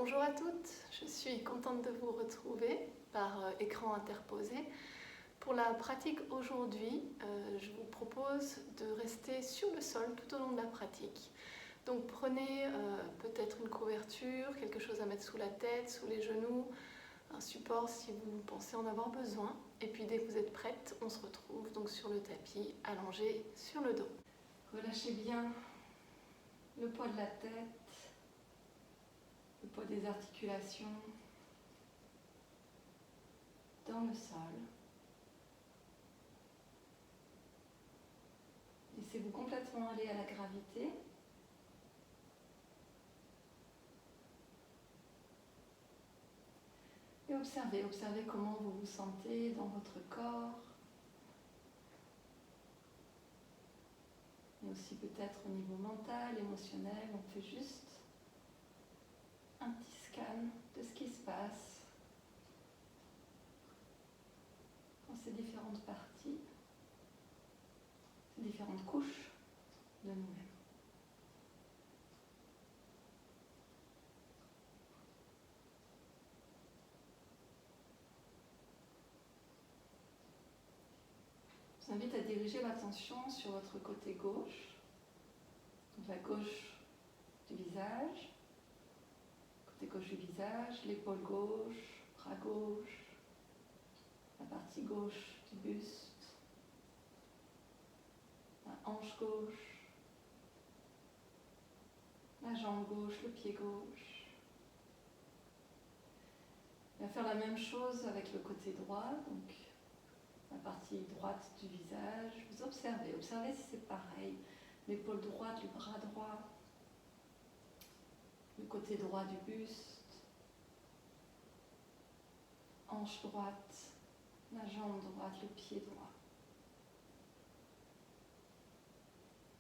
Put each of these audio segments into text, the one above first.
Bonjour à toutes, je suis contente de vous retrouver par écran interposé. Pour la pratique aujourd'hui, je vous propose de rester sur le sol tout au long de la pratique. Donc prenez peut-être une couverture, quelque chose à mettre sous la tête, sous les genoux, un support si vous pensez en avoir besoin. Et puis dès que vous êtes prête, on se retrouve donc sur le tapis, allongé sur le dos. Relâchez bien le poids de la tête, le poids des articulations dans le sol. Laissez-vous complètement aller à la gravité. Et observez comment vous vous sentez dans votre corps. Mais aussi peut-être au niveau mental, émotionnel, on fait juste un petit scan de ce qui se passe dans ces différentes parties, ces différentes couches de nous-mêmes. Je vous invite à diriger l'attention sur votre côté gauche, donc la gauche du visage, côté gauche du visage, l'épaule gauche, bras gauche, la partie gauche du buste, la hanche gauche, la jambe gauche, le pied gauche. On va faire la même chose avec le côté droit, donc la partie droite du visage. Vous observez si c'est pareil. L'épaule droite, le bras droit, le côté droit du buste, hanche droite, la jambe droite, le pied droit.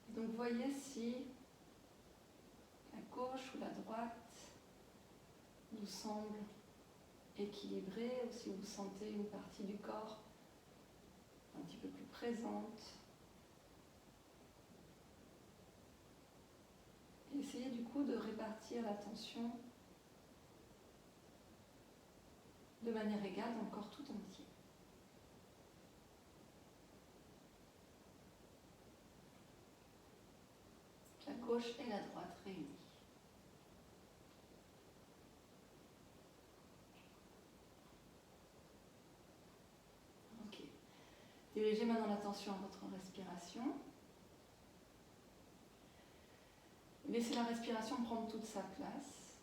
Donc voyez si la gauche ou la droite vous semble équilibrée, ou si vous sentez une partie du corps un petit peu plus présente. Et essayez du coup de répartir l'attention de manière égale dans le corps tout entier. La gauche et la droite réunies. Ok. Dirigez maintenant l'attention à votre respiration. Laissez la respiration prendre toute sa place.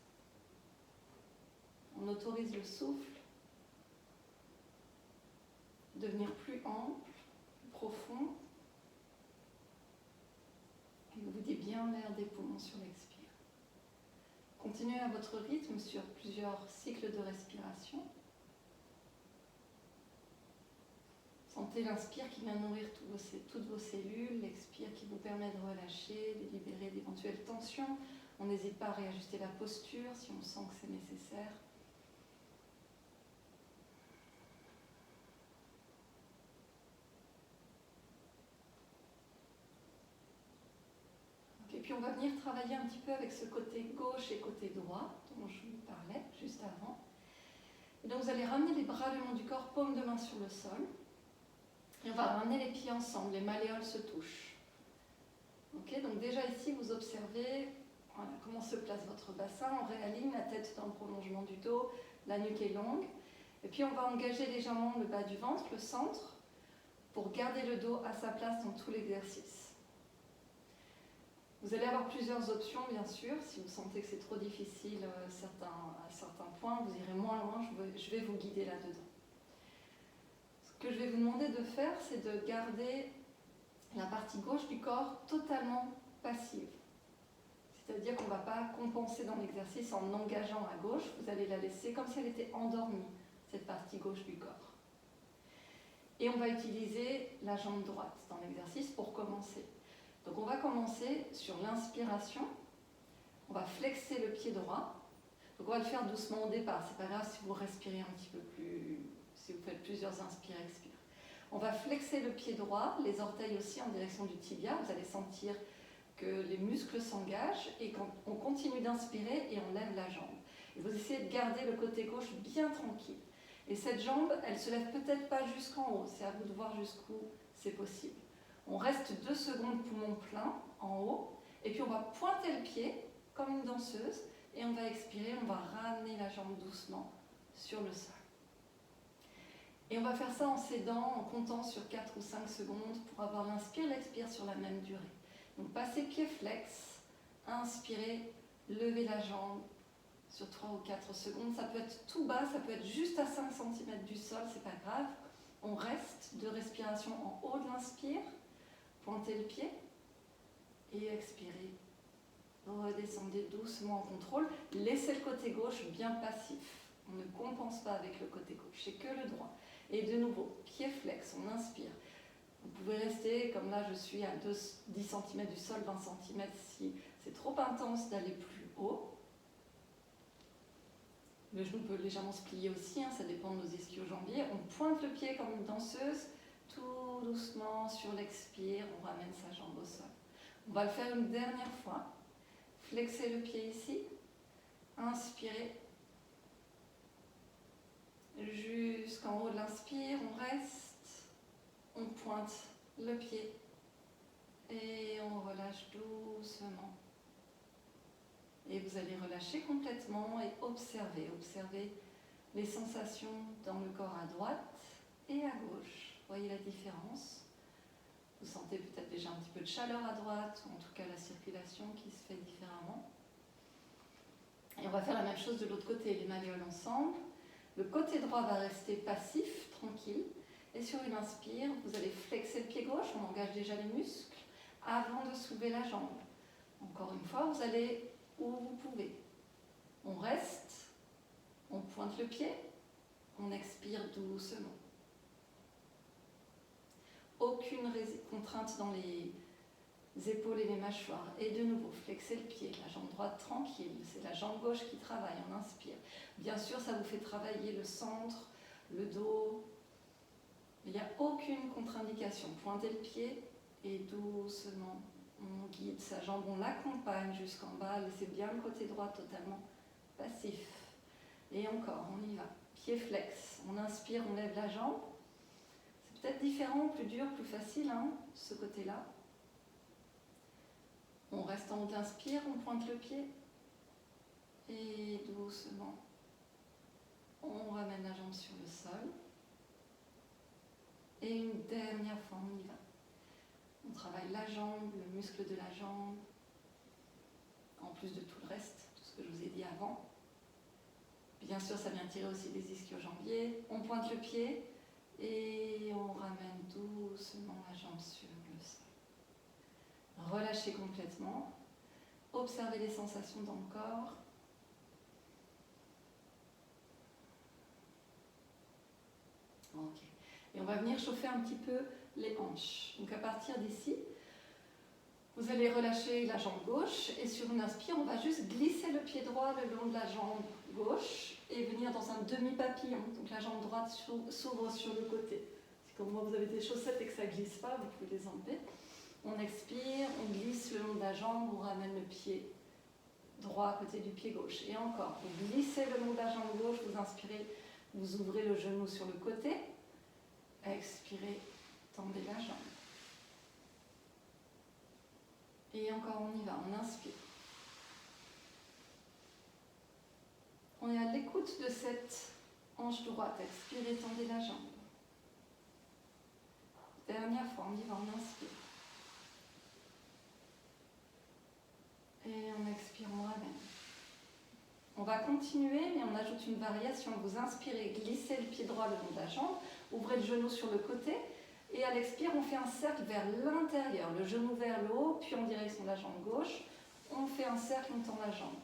On autorise le souffle de devenir plus ample, plus profond. Et vous videz bien l'air des poumons sur l'expire. Continuez à votre rythme sur plusieurs cycles de respiration. Sentez l'inspire qui vient nourrir toutes vos cellules, l'expire qui vous permet de relâcher, de libérer d'éventuelles tensions. On n'hésite pas à réajuster la posture si on sent que c'est nécessaire. Et puis on va venir travailler un petit peu avec ce côté gauche et côté droit dont je vous parlais juste avant. Et donc vous allez ramener les bras le long du corps, paume de main sur le sol. Et on va ramener les pieds ensemble, les malléoles se touchent. Ok, donc déjà ici vous observez voilà, comment se place votre bassin. On réaligne la tête dans le prolongement du dos, la nuque est longue. Et puis on va engager légèrement le bas du ventre, le centre, pour garder le dos à sa place dans tout l'exercice. Vous allez avoir plusieurs options, bien sûr. Si vous sentez que c'est trop difficile à certains points, vous irez moins loin, je vais vous guider là-dedans. Ce que je vais vous demander de faire, c'est de garder la partie gauche du corps totalement passive. C'est-à-dire qu'on ne va pas compenser dans l'exercice en engageant à gauche, vous allez la laisser comme si elle était endormie, cette partie gauche du corps. Et on va utiliser la jambe droite dans l'exercice pour commencer. Donc on va commencer sur l'inspiration, on va flexer le pied droit. Donc on va le faire doucement au départ, c'est pas grave si vous respirez un petit peu plus, si vous faites plusieurs inspires, expires. On va flexer le pied droit, les orteils aussi en direction du tibia, vous allez sentir que les muscles s'engagent et quand on continue d'inspirer et on lève la jambe. Et vous essayez de garder le côté gauche bien tranquille. Et cette jambe, elle ne se lève peut-être pas jusqu'en haut. C'est à vous de voir jusqu'où c'est possible. On reste 2 secondes poumon plein en haut. Et puis on va pointer le pied comme une danseuse. Et on va expirer, on va ramener la jambe doucement sur le sol. Et on va faire ça en s'aidant, en comptant sur 4 ou 5 secondes pour avoir l'inspire, l'expire sur la même durée. Donc passez pied flex, inspirez, levez la jambe sur 3 ou 4 secondes. Ça peut être tout bas, ça peut être juste à 5 cm du sol, c'est pas grave. On reste de respiration en haut de l'inspire, pointez le pied et expirez. Redescendez doucement en contrôle, laissez le côté gauche bien passif. On ne compense pas avec le côté gauche, c'est que le droit. Et de nouveau, pied flex, on inspire. Vous pouvez rester, comme là je suis à 10 cm du sol, 20 cm si c'est trop intense d'aller plus haut. Le genou peut légèrement se plier aussi, ça dépend de nos ischio-jambiers. On pointe le pied comme une danseuse, tout doucement sur l'expire, on ramène sa jambe au sol. On va le faire une dernière fois. Flexez le pied ici, inspirez. Jusqu'en haut de l'inspire, on reste, on pointe le pied et on relâche doucement. Et vous allez relâcher complètement et observer les sensations dans le corps à droite et à gauche. Voyez la différence? Vous sentez peut-être déjà un petit peu de chaleur à droite, ou en tout cas la circulation qui se fait différemment. Et on va faire la même chose de l'autre côté, les malléoles ensemble. Le côté droit va rester passif, tranquille. Et sur une inspire, vous allez flexer le pied gauche, on engage déjà les muscles, avant de soulever la jambe. Encore une fois, vous allez où vous pouvez. On reste, on pointe le pied, on expire doucement. Aucune contrainte dans les épaules et les mâchoires. Et de nouveau, flexez le pied, la jambe droite tranquille, c'est la jambe gauche qui travaille, on inspire. Bien sûr, ça vous fait travailler le centre, le dos. Il n'y a aucune contre-indication. Pointez le pied et doucement, on guide sa jambe, on l'accompagne jusqu'en bas. Laissez bien le côté droit totalement passif. Et encore, on y va. Pied flex, on inspire, on lève la jambe. C'est peut-être différent, plus dur, plus facile, ce côté-là. On reste en haut de l'inspire, on pointe le pied. Et doucement, on ramène la jambe sur le sol. Et une dernière fois, on y va. On travaille la jambe, le muscle de la jambe, en plus de tout le reste, tout ce que je vous ai dit avant. Bien sûr, ça vient tirer aussi les ischio-jambiers. On pointe le pied et on ramène doucement la jambe sur le sol. Relâchez complètement. Observez les sensations dans le corps. Ok. Et on va venir chauffer un petit peu les hanches. Donc à partir d'ici, vous allez relâcher la jambe gauche et sur une inspire, on va juste glisser le pied droit le long de la jambe gauche et venir dans un demi-papillon. Donc la jambe droite s'ouvre sur le côté. Si comme moi vous avez des chaussettes et que ça ne glisse pas, vous pouvez les enlever. On expire, on glisse le long de la jambe, on ramène le pied droit à côté du pied gauche. Et encore, vous glissez le long de la jambe gauche, vous inspirez, vous ouvrez le genou sur le côté. Expirez, tendez la jambe. Et encore, on y va, on inspire. On est à l'écoute de cette hanche droite. Expirez, tendez la jambe. Dernière fois, on y va, on inspire. Et on expire, on ramène. On va continuer, mais on ajoute une variation. Vous inspirez, glissez le pied droit le long de la jambe, ouvrez le genou sur le côté, et à l'expire, on fait un cercle vers l'intérieur, le genou vers le haut, puis en direction de la jambe gauche. On fait un cercle, on tend la jambe.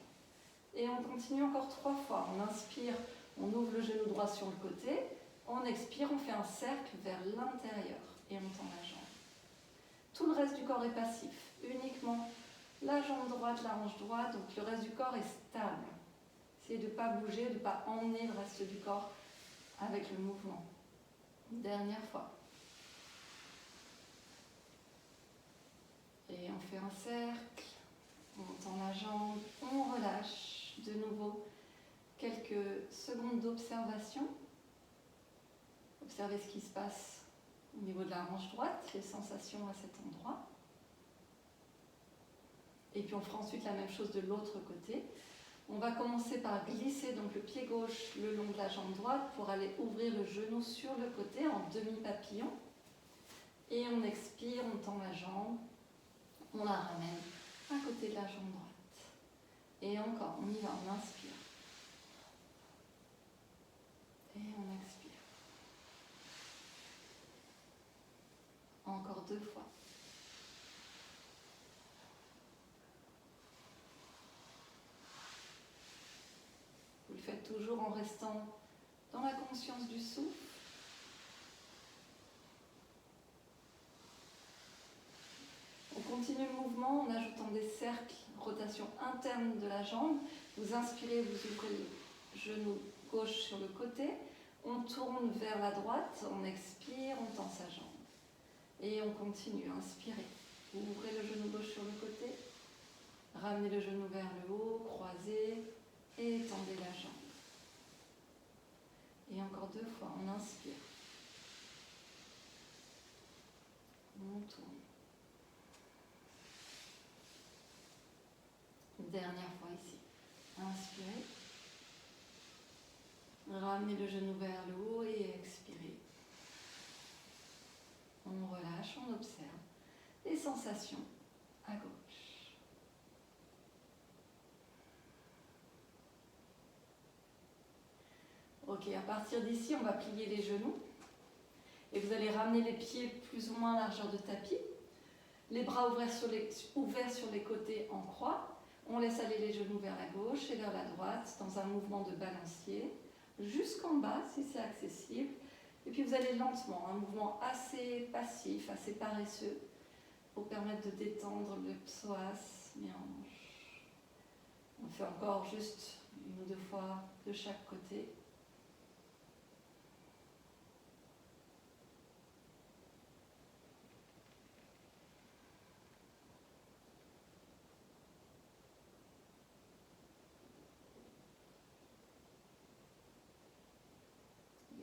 Et on continue encore 3 fois. On inspire, on ouvre le genou droit sur le côté. On expire, on fait un cercle vers l'intérieur, et on tend la jambe. Tout le reste du corps est passif, uniquement la jambe droite, la hanche droite, donc le reste du corps est stable. Essayez de ne pas bouger, de ne pas emmener le reste du corps avec le mouvement. Dernière fois. Et on fait un cercle, on tend la jambe, on relâche de nouveau. d'observation. Observez ce qui se passe au niveau de la hanche droite, les sensations à cet endroit. Et puis on fera ensuite la même chose de l'autre côté. On va commencer par glisser donc le pied gauche le long de la jambe droite pour aller ouvrir le genou sur le côté en demi-papillon. Et on expire, on tend la jambe, on la ramène à côté de la jambe droite. Et encore, on y va, on inspire. Et on expire. Encore 2 fois. Vous le faites toujours en restant dans la conscience du souffle. On continue le mouvement en ajoutant des cercles, rotation interne de la jambe. Vous inspirez, vous ouvrez le genou gauche sur le côté. On tourne vers la droite, on expire, on tend sa jambe. Et on continue, inspirez. Vous ouvrez le genou gauche sur le côté. Ramenez le genou vers le haut, croisez et tendez la jambe. Et encore 2 fois, on inspire. On tourne. Dernière fois ici. Inspirez. Ramenez le genou vers le haut et expirez. On relâche, on observe les sensations à gauche. Ok, à partir d'ici, on va plier les genoux. Et vous allez ramener les pieds plus ou moins à largeur de tapis. Les bras ouverts sur les côtés en croix. On laisse aller les genoux vers la gauche et vers la droite dans un mouvement de balancier, jusqu'en bas si c'est accessible. Et puis vous allez lentement, un mouvement assez passif, assez paresseux, pour permettre de détendre le psoas, les hanches. On fait encore juste 1 ou 2 fois de chaque côté.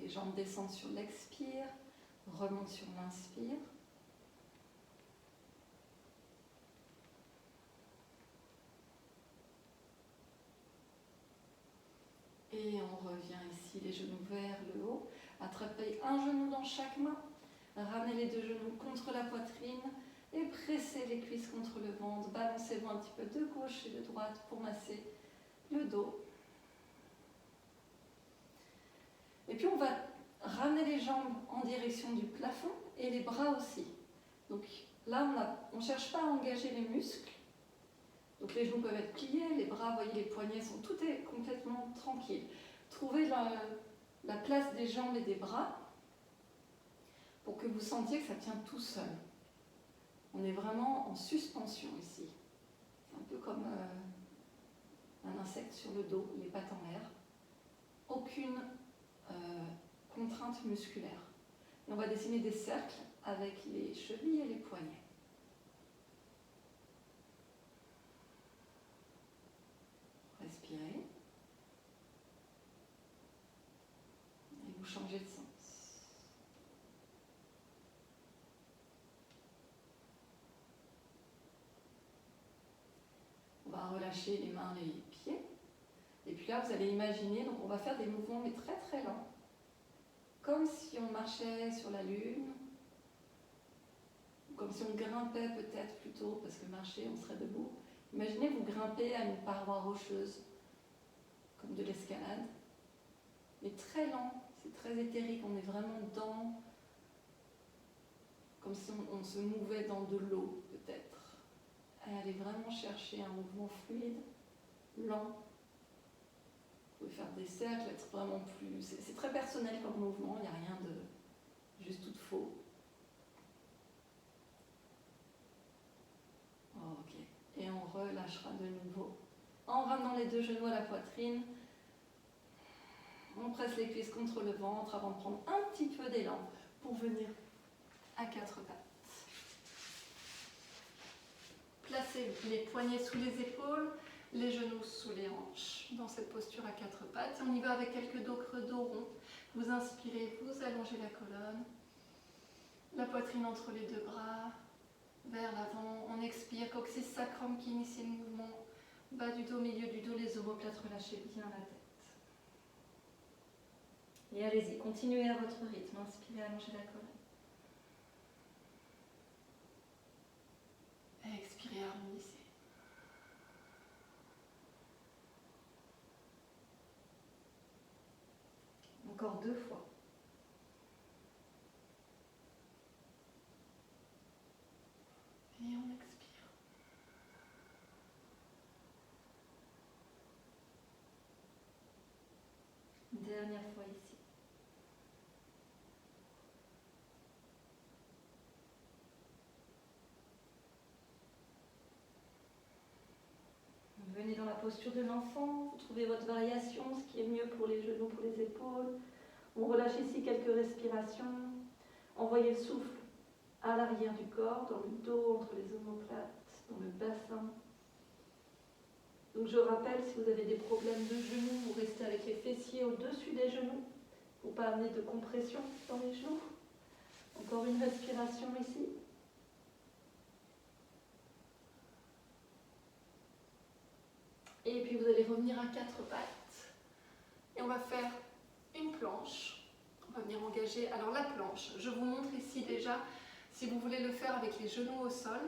Les jambes descendent sur l'expire, remontent sur l'inspire. Et on revient ici, les genoux vers le haut. Attrapez un genou dans chaque main. Ramenez les 2 genoux contre la poitrine et pressez les cuisses contre le ventre. Balancez-vous un petit peu de gauche et de droite pour masser le dos. Et puis on va ramener les jambes en direction du plafond et les bras aussi. Donc là, on ne cherche pas à engager les muscles. Donc les genoux peuvent être pliés, les bras, voyez, les poignets sont, tout est complètement tranquille. Trouvez la place des jambes et des bras pour que vous sentiez que ça tient tout seul. On est vraiment en suspension ici. C'est un peu comme un insecte sur le dos, les pattes en l'air. Aucune contrainte musculaire. Et on va dessiner des cercles avec les chevilles et les poignets. Respirez. Et vous changez de sens. On va relâcher les mains, les pieds. Et puis là, vous allez imaginer, donc on va faire des mouvements mais très très lents. Comme si on marchait sur la lune. Comme si on grimpait peut-être plutôt, parce que marcher, on serait debout. Imaginez vous grimper à une paroi rocheuse, comme de l'escalade. Mais très lent, c'est très éthérique, on est vraiment dans, comme si on se mouvait dans de l'eau peut-être. Allez vraiment chercher un mouvement fluide, lent. Vous pouvez faire des cercles, être vraiment plus... C'est très personnel comme mouvement, il n'y a rien de juste tout faux. Ok, et on relâchera de nouveau. En ramenant les 2 genoux à la poitrine, on presse les cuisses contre le ventre avant de prendre un petit peu d'élan pour venir à 4 pattes. Placez les poignets sous les épaules, les genoux sous les hanches. dans cette posture à quatre pattes. Et on y va avec quelques dos creux, dos rond. Vous inspirez, vous allongez la colonne, la poitrine entre les deux bras, vers l'avant. On expire, coccyx sacrum qui initie le mouvement. Bas du dos, milieu du dos, les omoplates, relâchez bien la tête. Et allez-y, continuez à votre rythme. Inspirez, allongez la colonne. Expirez, arrondissez. Encore 2 fois. Et on expire. Dernière fois ici. Venez dans la posture de l'enfant, vous trouvez votre variation, ce qui est mieux pour les genoux, pour les épaules. On relâche ici quelques respirations. Envoyez le souffle à l'arrière du corps, dans le dos, entre les omoplates, dans le bassin. Donc je rappelle, si vous avez des problèmes de genoux, vous restez avec les fessiers au-dessus des genoux pour ne pas amener de compression dans les genoux. Encore une respiration ici. Et puis vous allez revenir à quatre pattes. Et on va faire une planche. On va venir engager. Alors la planche, je vous montre ici déjà, si vous voulez le faire avec les genoux au sol,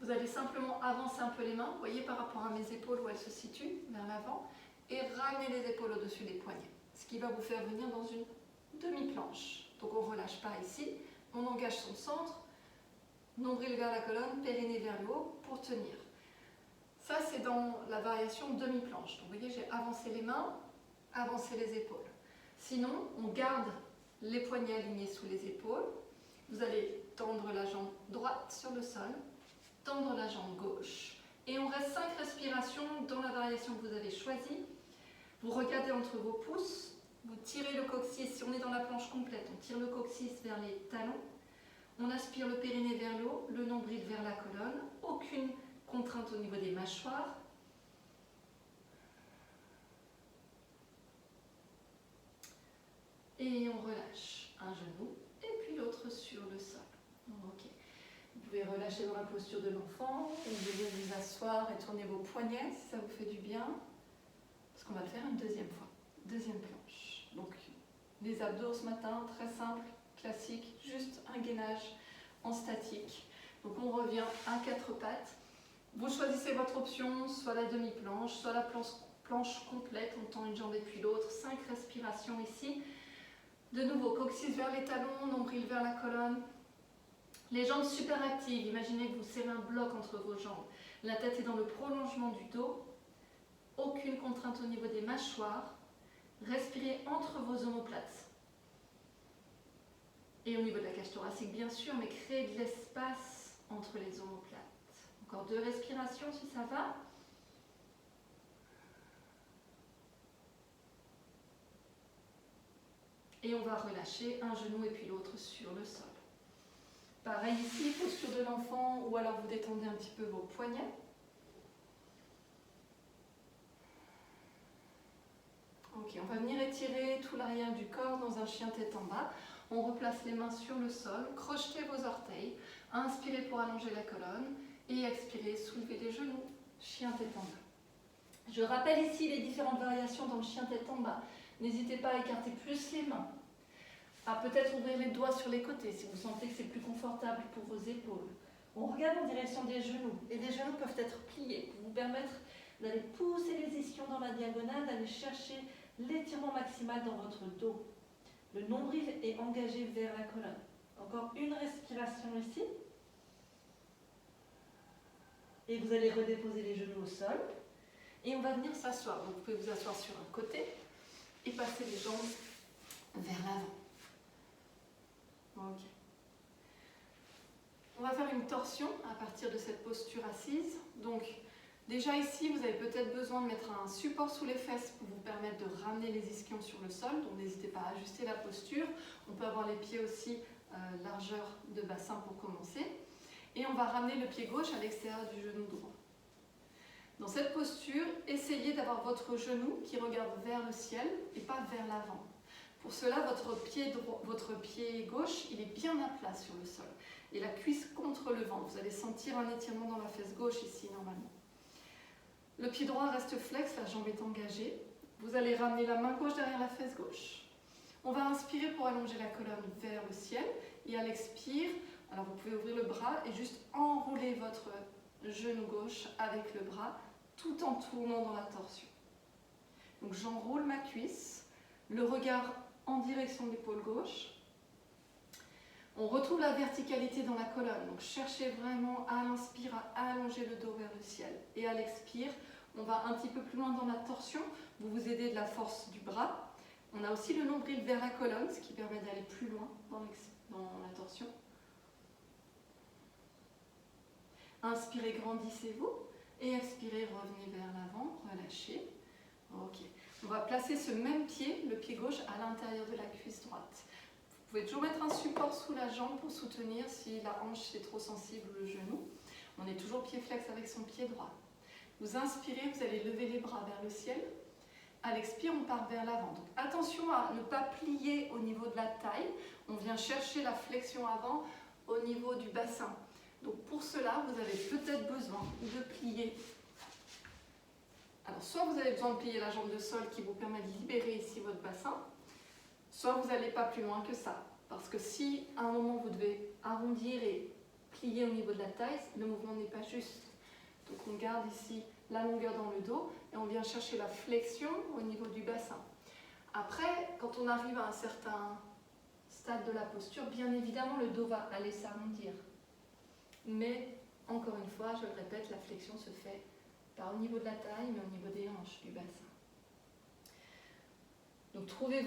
vous allez simplement avancer un peu les mains, vous voyez par rapport à mes épaules où elles se situent, vers l'avant, et ramener les épaules au-dessus des poignets. Ce qui va vous faire venir dans une demi-planche. Donc on ne relâche pas ici, on engage son centre, nombril vers la colonne, périnée vers le haut pour tenir. Ça c'est dans la variation demi-planche. Donc vous voyez, j'ai avancé les mains, avancé les épaules. Sinon, on garde les poignets alignés sous les épaules. Vous allez tendre la jambe droite sur le sol, tendre la jambe gauche. Et on reste 5 respirations dans la variation que vous avez choisie. Vous regardez entre vos pouces, vous tirez le coccyx, si on est dans la planche complète, on tire le coccyx vers les talons, on aspire le périnée vers le haut, le nombril vers la colonne, aucune contrainte au niveau des mâchoires. Et on relâche un genou et puis l'autre sur le sol. Ok. Vous pouvez relâcher dans la posture de l'enfant, vous pouvez vous asseoir et tourner vos poignets si ça vous fait du bien. Parce qu'on va le faire une deuxième fois. Deuxième planche. Donc les abdos ce matin, très simple, classique, juste un gainage en statique. Donc on revient à quatre pattes. Vous choisissez votre option, soit la demi-planche, soit la planche complète, on tend une jambe et puis l'autre. 5 respirations ici. De nouveau, coccyx vers les talons, nombril vers la colonne. Les jambes super actives, imaginez que vous serrez un bloc entre vos jambes. La tête est dans le prolongement du dos. Aucune contrainte au niveau des mâchoires. Respirez entre vos omoplates. Et au niveau de la cage thoracique, bien sûr, mais créez de l'espace entre les omoplates. Encore 2 respirations si ça va. Et on va relâcher un genou et puis l'autre sur le sol. Pareil ici, posture de l'enfant, ou alors vous détendez un petit peu vos poignets. Ok, on va venir étirer tout l'arrière du corps dans un chien tête en bas. On replace les mains sur le sol, crochetez vos orteils, inspirez pour allonger la colonne et expirez, soulevez les genoux, chien tête en bas. Je rappelle ici les différentes variations dans le chien tête en bas. N'hésitez pas à écarter plus les mains, à peut-être ouvrir les doigts sur les côtés si vous sentez que c'est plus confortable pour vos épaules. On regarde en direction des genoux et les genoux peuvent être pliés pour vous permettre d'aller pousser les ischions dans la diagonale, d'aller chercher l'étirement maximal dans votre dos. Le nombril est engagé vers la colonne. Encore une respiration ici. Et vous allez redéposer les genoux au sol. Et on va venir s'asseoir. Donc vous pouvez vous asseoir sur un côté et passer les jambes vers l'avant. Ok. On va faire une torsion à partir de cette posture assise. Donc déjà ici, vous avez peut-être besoin de mettre un support sous les fesses pour vous permettre de ramener les ischions sur le sol. Donc n'hésitez pas à ajuster la posture. On peut avoir les pieds aussi largeur de bassin pour commencer. Et on va ramener le pied gauche à l'extérieur du genou droit. Dans cette posture, essayez d'avoir votre genou qui regarde vers le ciel et pas vers l'avant. Pour cela, votre pied gauche, il est bien à plat sur le sol. Et la cuisse contre le ventre. Vous allez sentir un étirement dans la fesse gauche ici, normalement. Le pied droit reste flex, la jambe est engagée. Vous allez ramener la main gauche derrière la fesse gauche. On va inspirer pour allonger la colonne vers le ciel. Et à l'expire, alors vous pouvez ouvrir le bras et juste enrouler votre genou gauche avec le bras, tout en tournant dans la torsion. Donc j'enroule ma cuisse, le regard en direction de l'épaule gauche. On retrouve la verticalité dans la colonne, donc cherchez vraiment à l'inspire à allonger le dos vers le ciel. Et à l'expire, on va un petit peu plus loin dans la torsion, vous vous aidez de la force du bras. On a aussi le nombril vers la colonne, ce qui permet d'aller plus loin dans la torsion. Inspirez, grandissez-vous. Et expirez, revenez vers l'avant, relâchez. Ok. On va placer ce même pied, le pied gauche, à l'intérieur de la cuisse droite. Vous pouvez toujours mettre un support sous la jambe pour soutenir si la hanche est trop sensible ou le genou. On est toujours pied flex avec son pied droit. Vous inspirez, vous allez lever les bras vers le ciel. À l'expire, on part vers l'avant. Donc attention à ne pas plier au niveau de la taille. On vient chercher la flexion avant au niveau du bassin. Donc pour cela, vous avez peut-être besoin de plier. Alors soit vous avez besoin de plier la jambe de sol qui vous permet de libérer ici votre bassin, soit vous n'allez pas plus loin que ça. Parce que si à un moment vous devez arrondir et plier au niveau de la taille, le mouvement n'est pas juste. Donc on garde ici la longueur dans le dos et on vient chercher la flexion au niveau du bassin. Après, quand on arrive à un certain stade de la posture, bien évidemment le dos va aller s'arrondir. Mais encore une fois, je le répète, la flexion se fait pas au niveau de la taille, mais au niveau des hanches, du bassin. Donc trouvez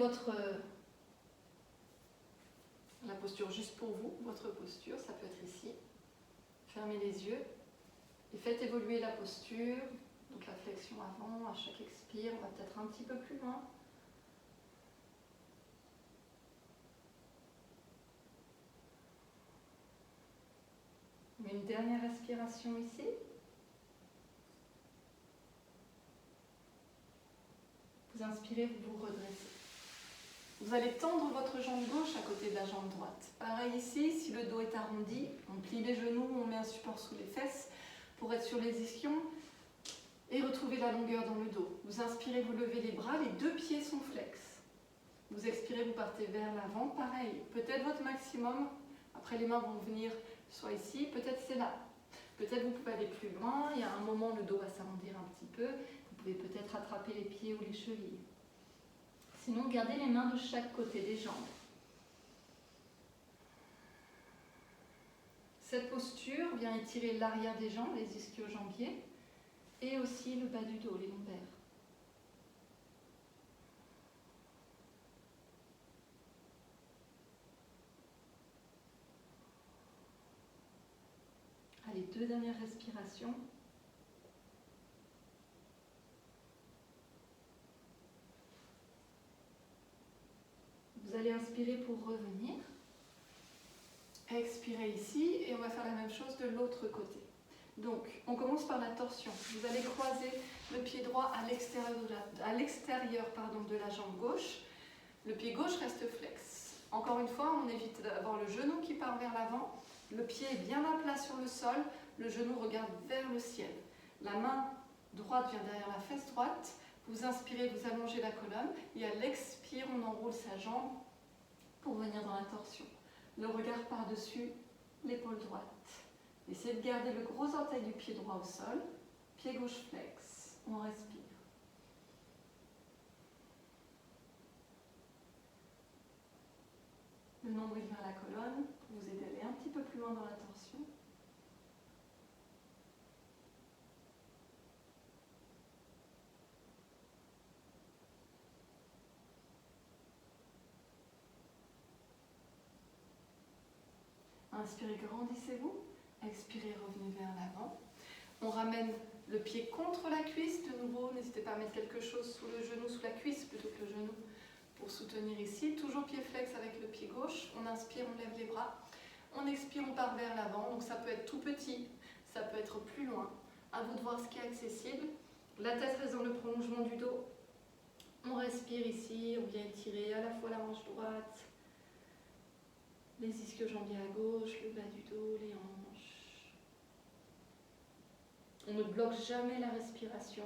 la posture juste pour vous, votre posture, ça peut être ici. Fermez les yeux et faites évoluer la posture. Donc la flexion avant, à chaque expire, on va peut-être un petit peu plus loin. Une dernière respiration ici. Vous inspirez, vous vous redressez. Vous allez tendre votre jambe gauche à côté de la jambe droite. Pareil ici, si le dos est arrondi, on plie les genoux, on met un support sous les fesses pour être sur les ischions et retrouver la longueur dans le dos. Vous inspirez, vous levez les bras, les deux pieds sont flex. Vous expirez, vous partez vers l'avant, pareil. Peut-être votre maximum, après les mains vont venir soit ici, peut-être c'est là. Peut-être vous pouvez aller plus loin, il y a un moment le dos va s'arrondir un petit peu. Vous pouvez peut-être attraper les pieds ou les chevilles. Sinon, gardez les mains de chaque côté des jambes. Cette posture vient étirer l'arrière des jambes, les ischio-jambiers, et aussi le bas du dos, les lombaires. Allez, deux dernières respirations. Vous allez inspirer pour revenir. Expirez ici et on va faire la même chose de l'autre côté. Donc, on commence par la torsion. Vous allez croiser le pied droit à l'extérieur de la jambe gauche. Le pied gauche reste flex. Encore une fois, on évite d'avoir le genou qui part vers l'avant. Le pied est bien à plat sur le sol. Le genou regarde vers le ciel. La main droite vient derrière la fesse droite. Vous inspirez, vous allongez la colonne. Et à l'expire, on enroule sa jambe pour venir dans la torsion. Le regard par-dessus l'épaule droite. Essayez de garder le gros orteil du pied droit au sol. Pied gauche flex. On respire. Le nombril vers la colonne pour vous aider à aller un petit peu plus loin dans la torsion. Inspirez, grandissez-vous. Expirez, revenez vers l'avant. On ramène le pied contre la cuisse. De nouveau, n'hésitez pas à mettre quelque chose sous le genou, sous la cuisse plutôt que le genou pour soutenir ici. Toujours pied flex avec le pied gauche. On inspire, on lève les bras. On expire, on part vers l'avant. Donc ça peut être tout petit, ça peut être plus loin. À vous de voir ce qui est accessible. La tête reste dans le prolongement du dos. On respire ici, on vient étirer à la fois la hanche droite, les ischio-jambiers à gauche, le bas du dos, les hanches. On ne bloque jamais la respiration.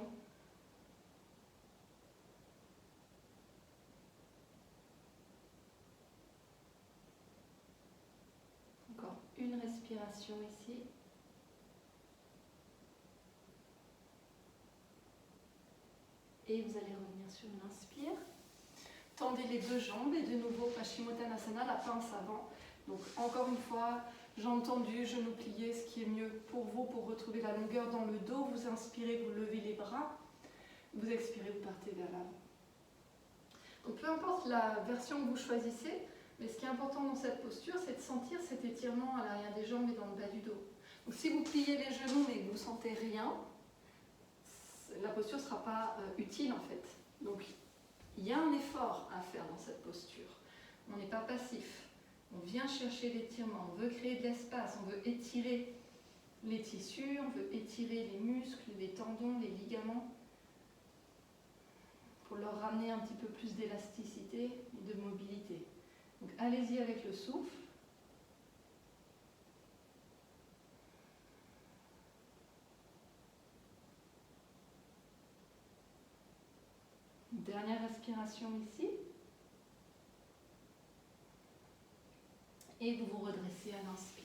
Encore une respiration ici. Et vous allez revenir sur une inspire. Tendez les deux jambes et de nouveau Paschimottanasana, la pince avant. Donc encore une fois, jambes tendues, genoux pliés, ce qui est mieux pour vous pour retrouver la longueur dans le dos. Vous inspirez, vous levez les bras. Vous expirez, vous partez vers l'avant. Donc peu importe la version que vous choisissez, mais ce qui est important dans cette posture, c'est de sentir cet étirement à l'arrière des jambes et dans le bas du dos. Donc si vous pliez les genoux mais que vous ne sentez rien, la posture ne sera pas utile en fait. Donc il y a un effort à faire dans cette posture. On n'est pas passif. On vient chercher l'étirement, on veut créer de l'espace, on veut étirer les tissus, on veut étirer les muscles, les tendons, les ligaments, pour leur ramener un petit peu plus d'élasticité et de mobilité. Donc allez-y avec le souffle. Dernière respiration ici. Et vous vous redressez à l'inspire.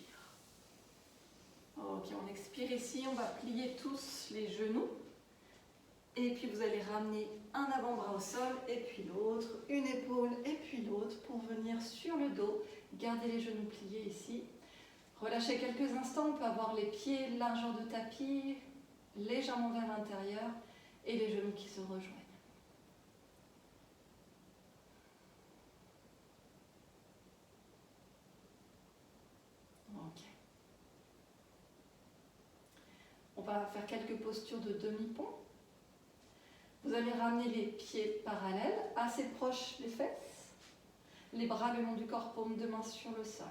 Ok, on expire ici, on va plier tous les genoux. Et puis vous allez ramener un avant-bras au sol, et puis l'autre, une épaule, et puis l'autre, pour venir sur le dos. Gardez les genoux pliés ici. Relâchez quelques instants, on peut avoir les pieds largeur de tapis, légèrement vers l'intérieur, et les genoux qui se rejoignent. Ok. On va faire quelques postures de demi-pont. Vous allez ramener les pieds parallèles, assez proches des fesses, les bras le long du corps, paume de main sur le sol.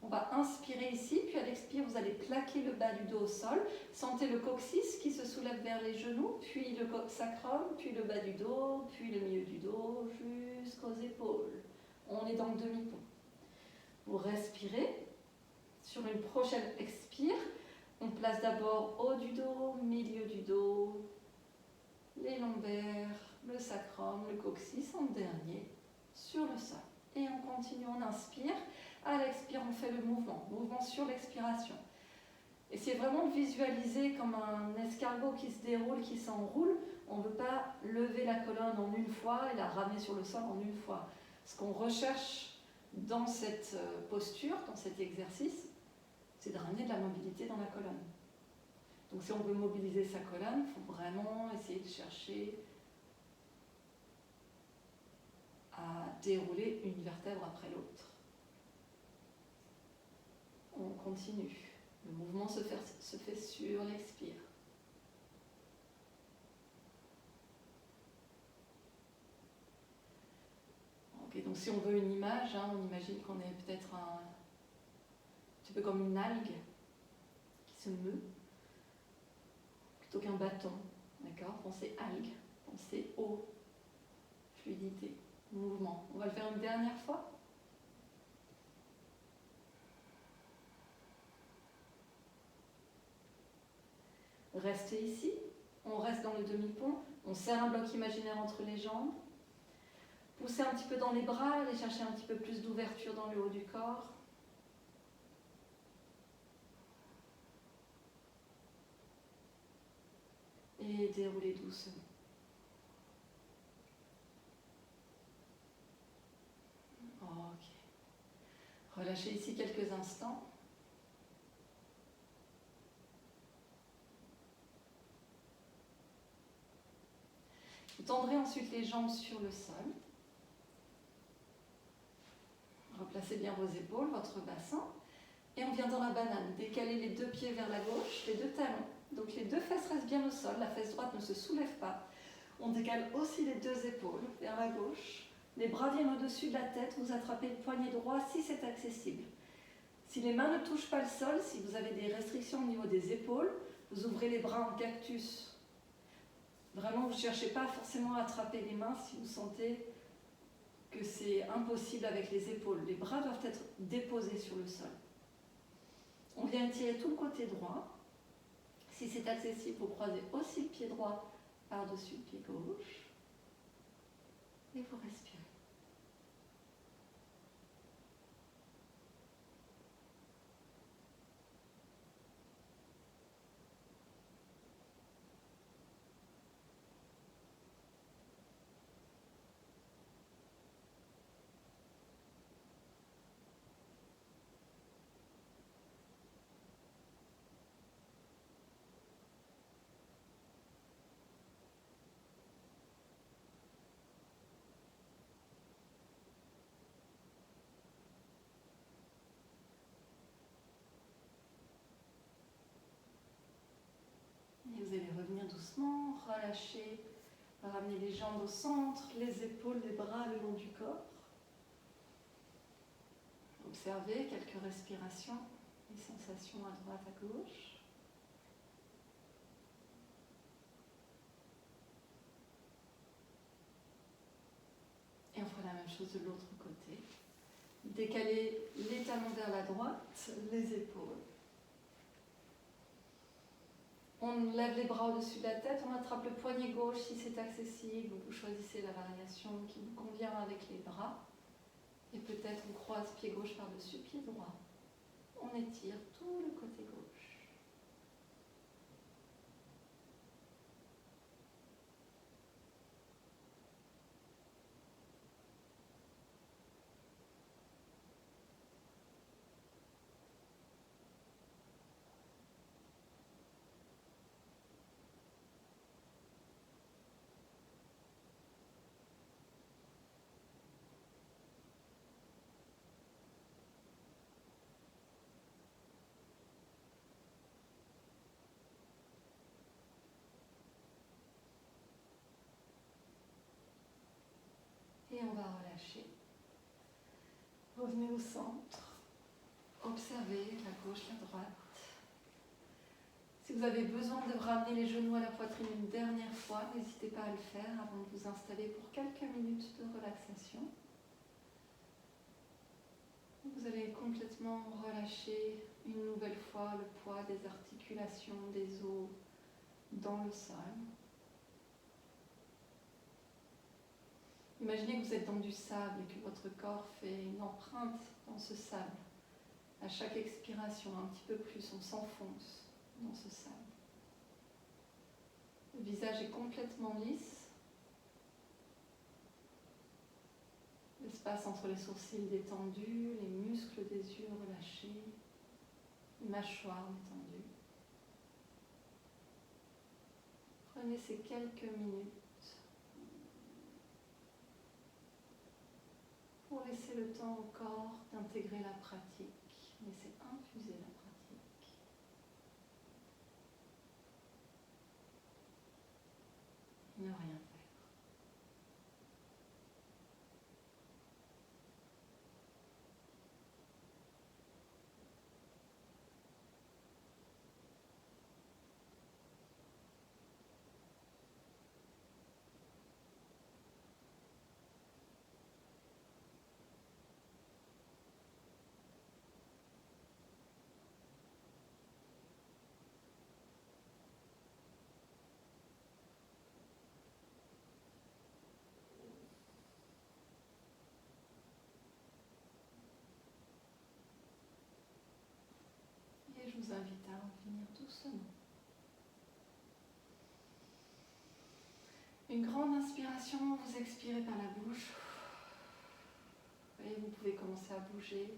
On va inspirer ici, puis à l'expire, vous allez plaquer le bas du dos au sol. Sentez le coccyx qui se soulève vers les genoux, puis le sacrum, puis le bas du dos, puis le milieu du dos, jusqu'aux épaules. On est dans le demi-pont. Vous respirez. Sur une prochaine expire, on place d'abord haut du dos, milieu du dos, les lombaires, le sacrum, le coccyx en dernier, sur le sol. Et on continue, on inspire. À l'expire, on fait le mouvement sur l'expiration. Essayez vraiment de visualiser comme un escargot qui se déroule, qui s'enroule. On ne veut pas lever la colonne en une fois et la ramener sur le sol en une fois. Ce qu'on recherche dans cette posture, dans cet exercice, c'est de ramener de la mobilité dans la colonne. Donc si on veut mobiliser sa colonne, il faut vraiment essayer de chercher à dérouler une vertèbre après l'autre. On continue. Le mouvement se fait sur l'expire. Ok, donc si on veut une image, on imagine qu'on est peut-être un petit peu comme une algue qui se meut, plutôt qu'un bâton. D'accord ? Pensez algue, pensez eau, fluidité, mouvement. On va le faire une dernière fois. Restez ici, on reste dans le demi-pont, on serre un bloc imaginaire entre les jambes, poussez un petit peu dans les bras, allez chercher un petit peu plus d'ouverture dans le haut du corps. Et déroulez doucement. Ok. Relâchez ici quelques instants. Vous tendrez ensuite les jambes sur le sol. Replacez bien vos épaules, votre bassin. Et on vient dans la banane. Décalez les deux pieds vers la gauche, les deux talons. Donc les deux fesses restent bien au sol, la fesse droite ne se soulève pas. On décale aussi les deux épaules vers la gauche. Les bras viennent au-dessus de la tête, vous attrapez le poignet droit si c'est accessible. Si les mains ne touchent pas le sol, si vous avez des restrictions au niveau des épaules, Vous ouvrez les bras en cactus. Vraiment, vous ne cherchez pas forcément à attraper les mains si vous sentez que c'est impossible avec les épaules. Les bras doivent être déposés sur le sol. On vient étirer tout le côté droit. Si c'est accessible, vous croisez aussi le pied droit par-dessus le pied gauche. Et vous respirez. Et vous allez revenir doucement, relâcher, ramener les jambes au centre, les épaules, les bras le long du corps. Observez quelques respirations, les sensations à droite, à gauche. Et on fera la même chose de l'autre côté. Décalez les talons vers la droite, les épaules. On lève les bras au-dessus de la tête, on attrape le poignet gauche si c'est accessible, vous choisissez la variation qui vous convient avec les bras. Et peut-être on croise pied gauche par-dessus pied droit. On étire tout le côté gauche. Et on va relâcher. Revenez au centre. Observez la gauche, la droite. Si vous avez besoin de ramener les genoux à la poitrine une dernière fois, n'hésitez pas à le faire avant de vous installer pour quelques minutes de relaxation. Vous allez complètement relâcher une nouvelle fois le poids des articulations, des os dans le sol. Imaginez que vous êtes dans du sable et que votre corps fait une empreinte dans ce sable. À chaque expiration, un petit peu plus, on s'enfonce dans ce sable. Le visage est complètement lisse. L'espace entre les sourcils détendus, les muscles des yeux relâchés, les mâchoires détendues. Prenez ces quelques minutes pour laisser le temps au corps d'intégrer la pratique, laisser infuser la pratique. Ne rien faire. Et je vous invite à revenir doucement. Une grande inspiration, vous expirez par la bouche. Et vous pouvez commencer à bouger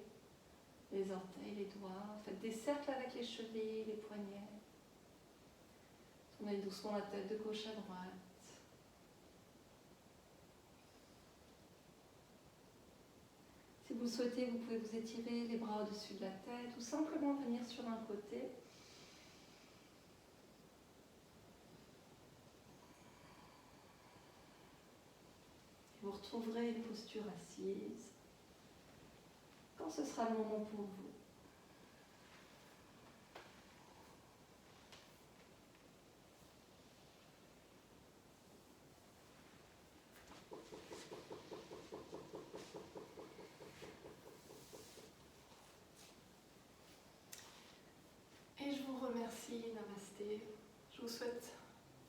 les orteils, les doigts. Faites des cercles avec les chevilles, les poignets. Tournez doucement la tête de gauche à droite. Si vous le souhaitez, vous pouvez vous étirer les bras au-dessus de la tête ou simplement venir sur un côté. Vous retrouverez une posture assise quand ce sera le moment pour vous. vous souhaite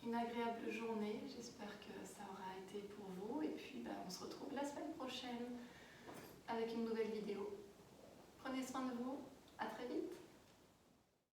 une agréable journée. J'espère que ça aura été pour vous. Et puis, on se retrouve la semaine prochaine avec une nouvelle vidéo. Prenez soin de vous. À très vite.